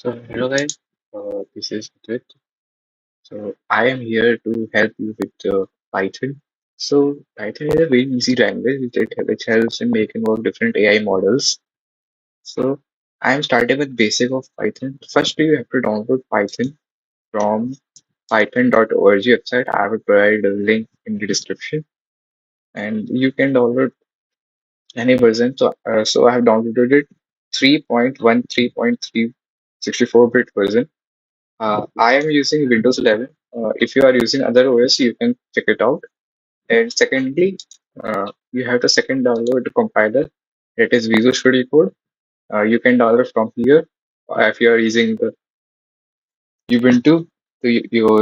So, hello guys, this is Advait. So, I am here to help you with Python. So, Python is a very easy language which helps in making work different AI models. So, I am starting with basic of Python. First, you have to download Python from python.org website. I will provide a link in the description, and you can download any version. So I have downloaded it 3.1, 3.3, 64-bit version. I am using Windows 11. If you are using other OS, you can check it out. And secondly, you have to second download the compiler. It is Visual Studio Code. You can download from here. If you are using the Ubuntu,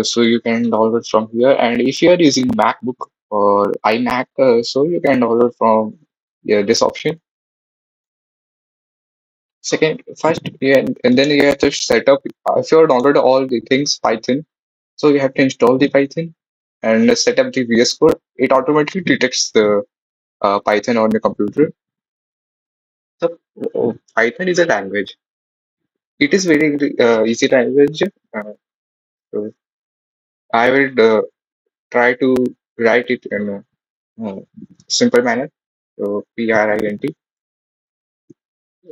so you can download from here. And if you are using MacBook or iMac, so you can download from this option. Second, first, yeah, and then you have to set up. If you download all the things Python, so you have to install the Python and set up the VS Code. It automatically detects the Python on the computer. So Python is a language. It is very easy language. So I will try to write it in a simple manner. So PRINT,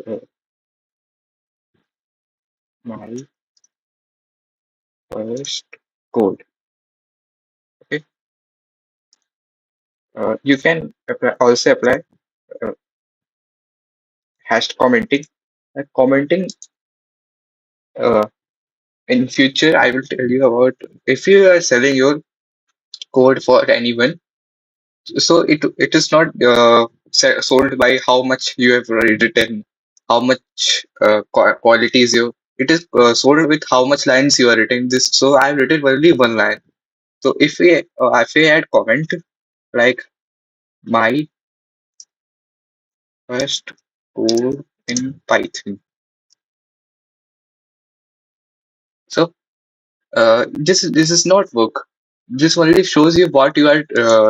uh, my first code. Okay. You can also apply uh, hashed commenting. Commenting uh, in future, I will tell you about if you are selling your code for anyone. So it is not sold by how much you have written, how much quality is your. It is sold with how much lines you are written. This so I have written only one line. So if we add comment like my first code in Python. So this is not work. This only shows you what you are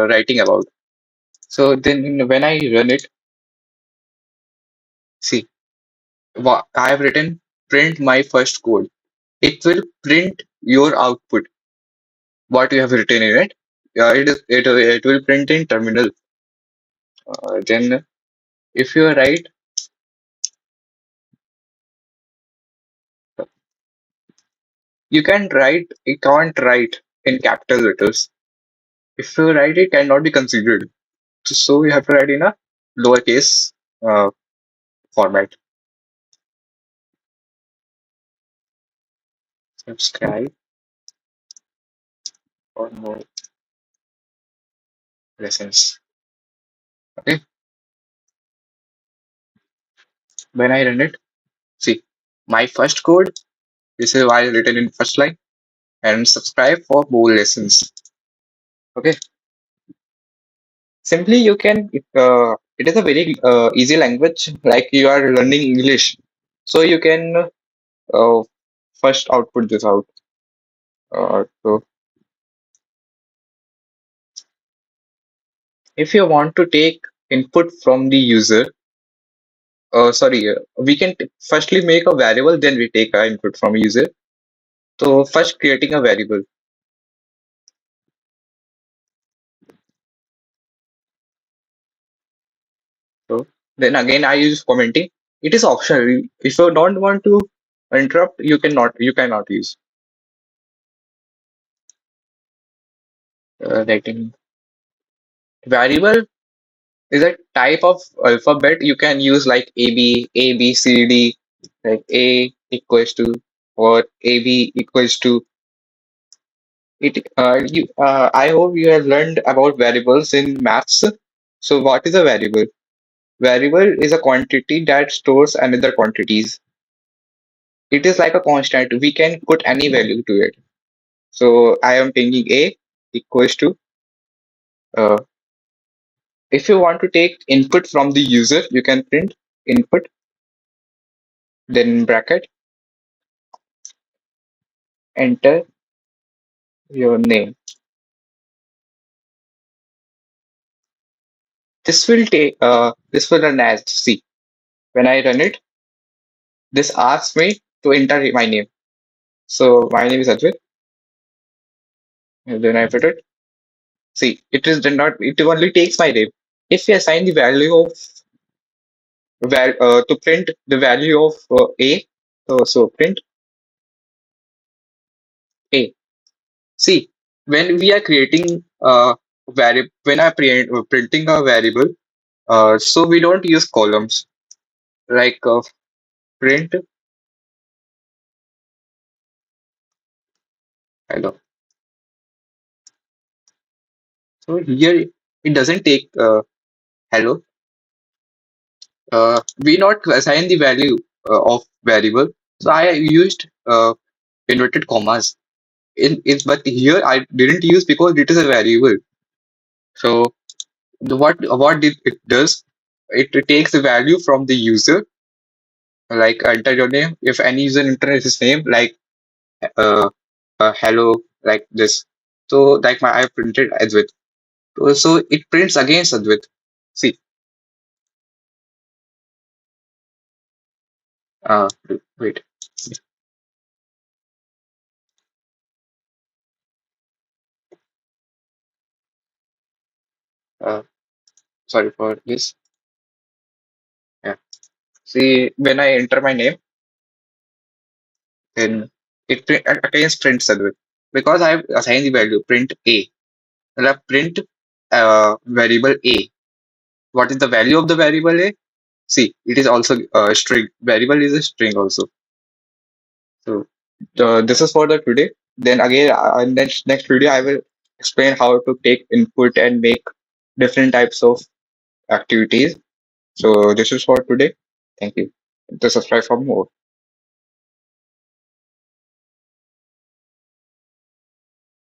writing about. So then when I run it, see, I have written print my first code. It will print your output, what you have written in it. It will print in terminal. Then if you write, you can write, you can't write in capital letters. If you write, it cannot be considered. So you have to write in a lowercase uh, format. Subscribe for more lessons. Okay. When I run it, see, my first code, this is why written in first line, and subscribe for more lessons. Okay. Simply, you can. It is a very easy language, like you are learning English, so you can uh, first output this out. So, if you want to take input from the user, sorry, we can firstly make a variable, then we take our input from user. So, first creating a variable. So, then again, I use commenting. It is optional. If you don't want to interrupt, you cannot use writing variable is a type of alphabet you can use like A B C D, like A equals to or AB equals to it. I hope you have learned about variables in maths. So what is a variable? Variable is a quantity that stores another quantities. It is like a constant. We can put any value to it. So I am thinking A equals to uh, if you want to take input from the user, you can print input, then bracket, enter your name. This will run as C. When I run it, this asks me to enter my name. So my name is Advait, and then I put it. See, it is did not. It only takes my name. If we assign the value of to print the value of a, so print a. See, when we are creating variable, when I printing a variable, so we don't use columns like print hello. So here it doesn't take hello. We not assign the value of variable. So I used inverted commas but here I didn't use because it is a variable. So what it does, it takes the value from the user, like enter your name. If any user enters his name, like uh, hello, like this. So like I printed Advait. So it prints against Advait. See, wait, uh, sorry for this. Yeah. See, when I enter my name, then against prints Advait because I have assigned the value print a. Well, print variable a. What is the value of the variable a? See, it is also a string. Variable is a string also. So this is for the today. Then again, next video I will explain how to take input and make different types of activities. So this is for today. Thank you. To subscribe for more.